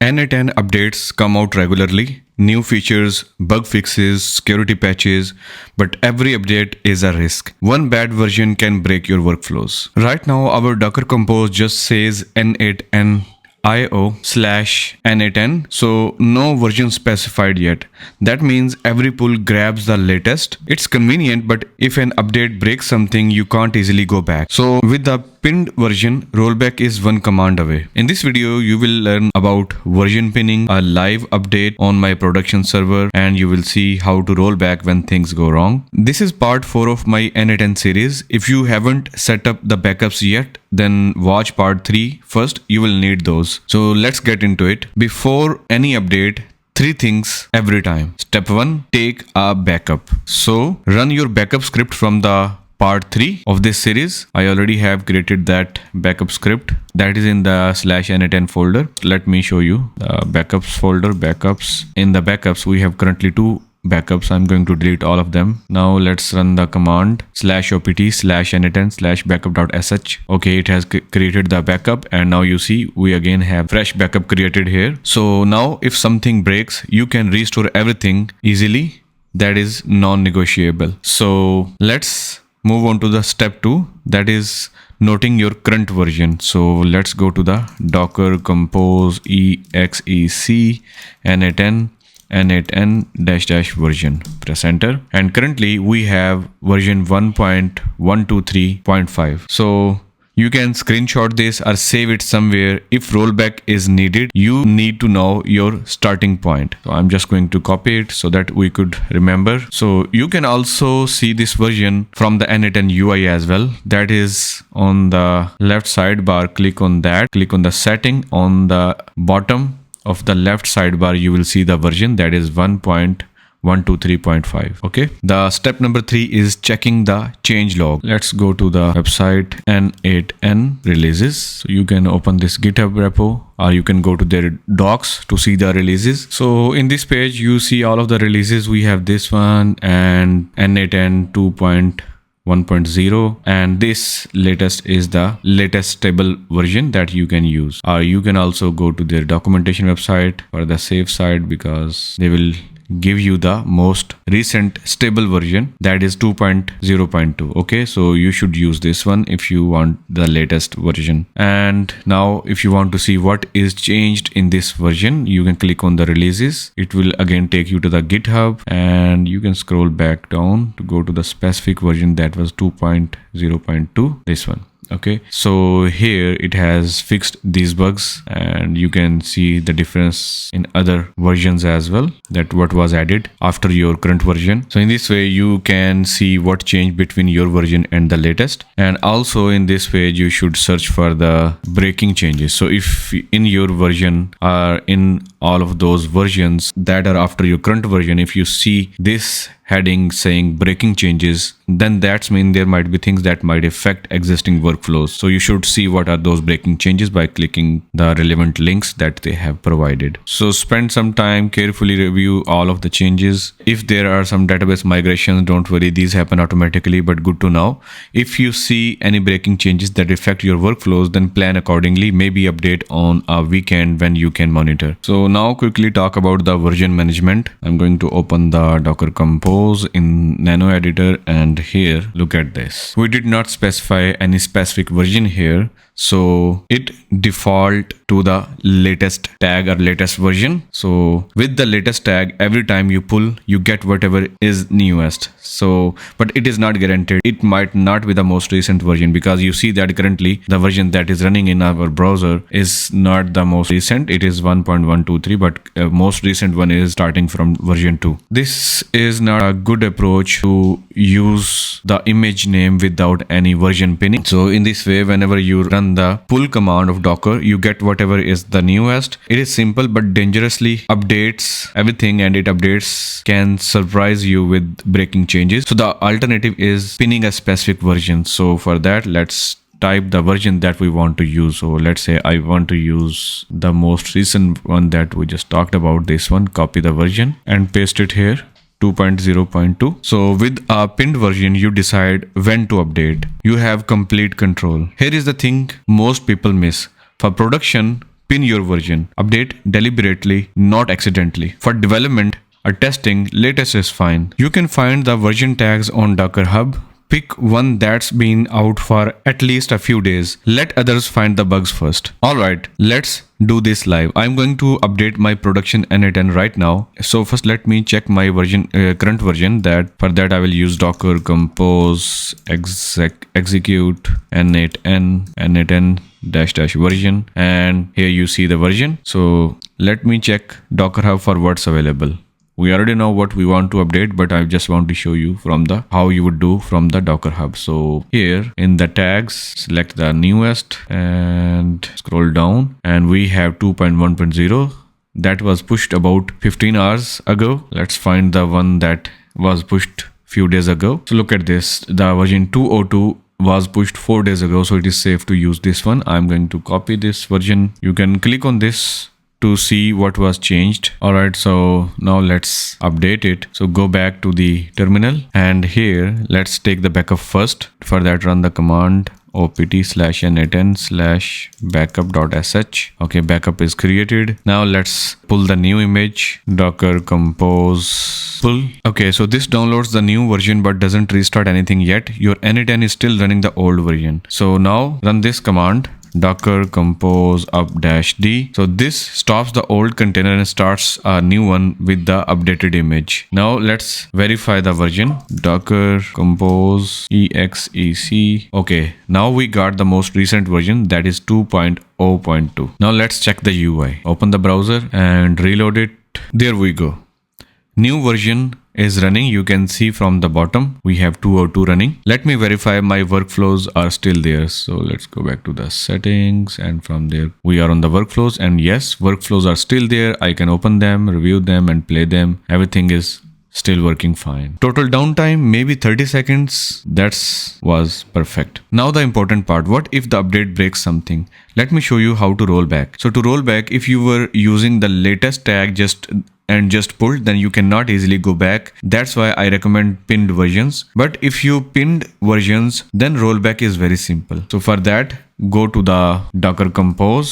n8n updates come out regularly, new features, bug fixes, security patches, but every update is a risk. One bad version can break your workflows. Right now, our Docker Compose just says n8n io/n8n, so no version specified yet. That means every pull grabs the latest. It's convenient, but if an update breaks something, you can't easily go back. So with the pinned version, rollback is one command away. In this video, you will learn about version pinning, a live update on my production server, and you will see how to roll back when things go wrong. This is part 4 of my n8n series. If you haven't set up the backups yet, then watch part 3 first. You will need those. So let's get into it. Before any update, 3 things every time. Step 1, take a backup. So run your backup script from the part 3 of this series. I already have created that backup script that is in the /n8n folder. Let me show you the backups folder, backups. In the backups, we have currently 2 backups. I'm going to delete all of them. Now let's run the command /opt/n8n/backup.sh. Okay, it has created the backup, and now you see we again have fresh backup created here. So now if something breaks, you can restore everything easily. That is non-negotiable. So let's move on to the step 2, that is noting your current version. So let's go to the Docker Compose exec n8n n8n -- press enter, and currently we have version 1.123.5. so you can screenshot this or save it somewhere. If rollback is needed, you need to know your starting point. So I'm just going to copy it so that we could remember. So you can also see this version from the n8n UI as well. That is on the left sidebar. Click on that, click on the setting. On the bottom of the left sidebar, you will see the version that is 1.123.5. okay, the step number 3 is checking the changelog. Let's go to the website n8n releases. So you can open this GitHub repo, or you can go to their docs to see the releases. So in this page, you see all of the releases. We have this one and n8n 2.1.0, and this latest is the latest stable version that you can use. Or you can also go to their documentation website for the safe side, because they will give you the most recent stable version, that is 2.0.2. okay, so you should use this one if you want the latest version. And now if you want to see what is changed in this version, you can click on the releases. It will again take you to the GitHub, and you can scroll back down to go to the specific version that was 2.0.2, this one. okay, so here it has fixed these bugs, and you can see the difference in other versions as well, that what was added after your current version. So in this way, you can see what changed between your version and the latest. And also in this page, you should search for the breaking changes. So if in your version or in all of those versions that are after your current version, if you see this heading saying breaking changes, then that's mean there might be things that might affect existing workflows. So you should see what are those breaking changes by clicking the relevant links that they have provided. So spend some time, carefully review all of the changes. If there are some database migrations, don't worry, these happen automatically, but good to know. If you see any breaking changes that affect your workflows, then plan accordingly. Maybe update on a weekend when you can monitor. So now quickly talk about the version management. I'm going to open the Docker Compose in Nano editor, and here look at this. We did not specify any specific version here, so it default to the latest tag or latest version. So with the latest tag, every time you pull, you get whatever is newest. So but it is not guaranteed. It might not be the most recent version, because you see that currently the version that is running in our browser is not the most recent. It is 1.123, but most recent one is starting from version 2. This is not a good approach to use the image name without any version pinning. So in this way, whenever you run the pull command of Docker, you get whatever is the newest. It is simple but dangerously updates everything, and it updates can surprise you with breaking changes. So the alternative is pinning a specific version. So for that, let's type the version that we want to use. So let's say I want to use the most recent one that we just talked about, this one. Copy the version and paste it here. 2.0.2. So with a pinned version, you decide when to update. You have complete control. Here is the thing most people miss. For production, pin your version. Update deliberately, not accidentally. For development or testing, latest is fine. You can find the version tags on Docker Hub. Pick one that's been out for at least a few days. Let others find the bugs first. Alright, let's do this live. I'm going to update my production n8n right now. So first let me check my current version. For that I will use docker compose execute n8n -version, and here you see the version. So let me check Docker Hub for what's available. We already know what we want to update, but I just want to show you from how you would do from the Docker Hub. So here in the tags, select the newest and scroll down, and we have 2.1.0 that was pushed about 15 hours ago. Let's find the one that was pushed few days ago. So look at this, the version 202 was pushed 4 days ago, so it is safe to use this one. I'm going to copy this version. You can click on this to see what was changed. Alright, so now let's update it. So go back to the terminal, and here let's take the backup first. For that, run the command opt/n8n/backup.sh. Okay, backup is created. Now let's pull the new image, docker compose pull. Okay, so this downloads the new version but doesn't restart anything yet. Your n8n is still running the old version. So now run this command, docker compose up-d. So this stops the old container and starts a new one with the updated image. Now let's verify the version, docker compose exec. Okay, now we got the most recent version, that is 2.0.2. Now let's check the UI. Open the browser and reload it. There we go. New version is running. You can see from the bottom we have 202 running. Let me verify my workflows are still there. So let's go back to the settings, and from there we are on the workflows, and yes, workflows are still there. I can open them, review them and play them. Everything is still working fine. Total downtime maybe 30 seconds. That was perfect. Now the important part, what if the update breaks something? Let me show you how to roll back. So to roll back, if you were using the latest tag just pulled, then you cannot easily go back. That's why I recommend pinned versions. But if you pinned versions, then rollback is very simple. So for that, go to the docker compose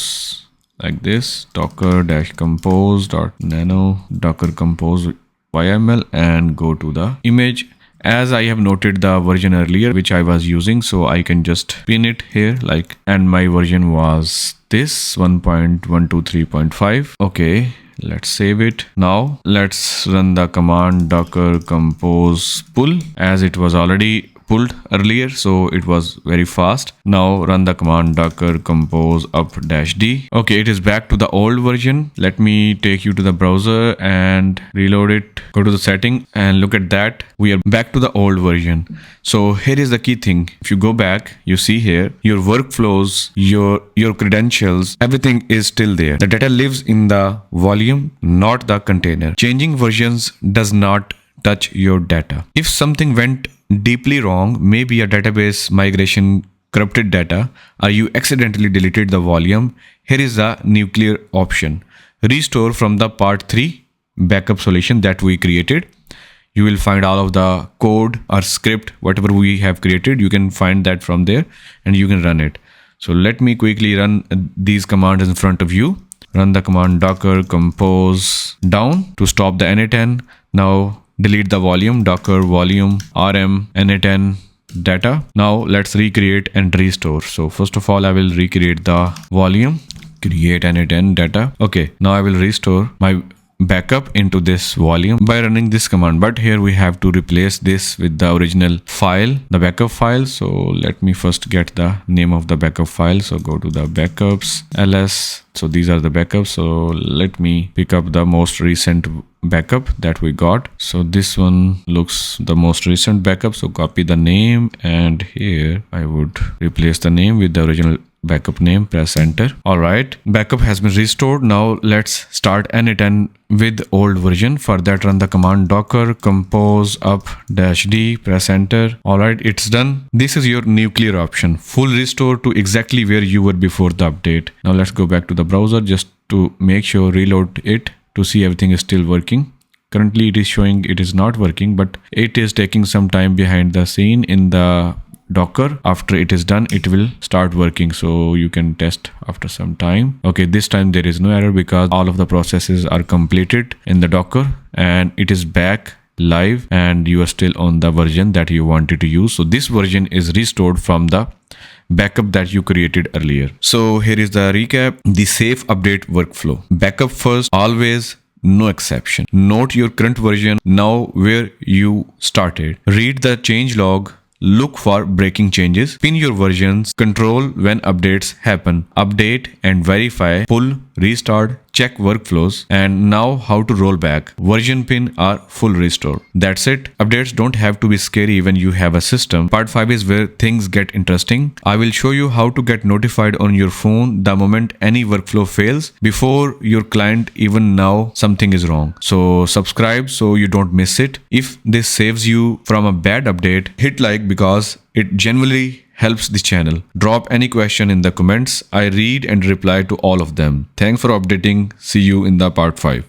like this, docker-compose.nano docker compose YML, and go to the image. As I have noted the version earlier which I was using, so I can just pin it here and my version was this 1.123.5. Okay, let's save it. Now let's run the command docker compose pull, as it was already pulled earlier, so it was very fast. Now run the command docker compose up-d. Okay, it is back to the old version. Let me take you to the browser and reload it. Go to the setting and look at that. We are back to the old version. So here is the key thing. If you go back, you see here your workflows, your credentials, everything is still there. The data lives in the volume, not the container. Changing versions does not touch your data. If something went deeply wrong, maybe a database migration corrupted data, or you accidentally deleted the volume, here is the nuclear option. Restore from the part 3 backup solution that we created. You will find all of the code or script, whatever we have created, you can find that from there and you can run it. So let me quickly run these commands in front of you. Run the command docker compose down to stop the n8n. Now delete the volume, docker volume rm n8n data. Now let's recreate and restore. So first of all, I will recreate the volume, create n8n data. Okay, now I will restore my backup into this volume by running this command, but here we have to replace this with the original file, the backup file. So let me first get the name of the backup file. So go to the backups ls. So these are the backups. So let me pick up the most recent backup that we got. So this one looks the most recent backup. So copy the name, and here I would replace the name with the original backup name, press enter. All right, backup has been restored. Now let's start n8n with old version. For that, run the command docker compose up-d, press enter. All right, it's done. This is your nuclear option, full restore to exactly where you were before the update. Now let's go back to the browser just to make sure, reload it to see everything is still working. Currently it is showing it is not working, but it is taking some time behind the scene in the Docker. After it is done, it will start working. So you can test after some time. Okay, this time there is no error because all of the processes are completed in the Docker and it is back live and you are still on the version that you wanted to use. So this version is restored from the backup that you created earlier. So here is the recap. The safe update workflow. Backup first, always, no exception. Note your current version now where you started. Read the changelog. Look for breaking changes. Pin your versions. Control when updates happen. Update and verify. Pull, restart, check workflows, and now how to roll back. Version pin or full restore. That's it. Updates don't have to be scary when you have a system. Part 5 is where things get interesting. I will show you how to get notified on your phone the moment any workflow fails before your client even know something is wrong. So subscribe so you don't miss it. If this saves you from a bad update, hit like because it genuinely helps the channel. Drop any question in the comments. I read and reply to all of them. Thanks for updating. See you in the part 5.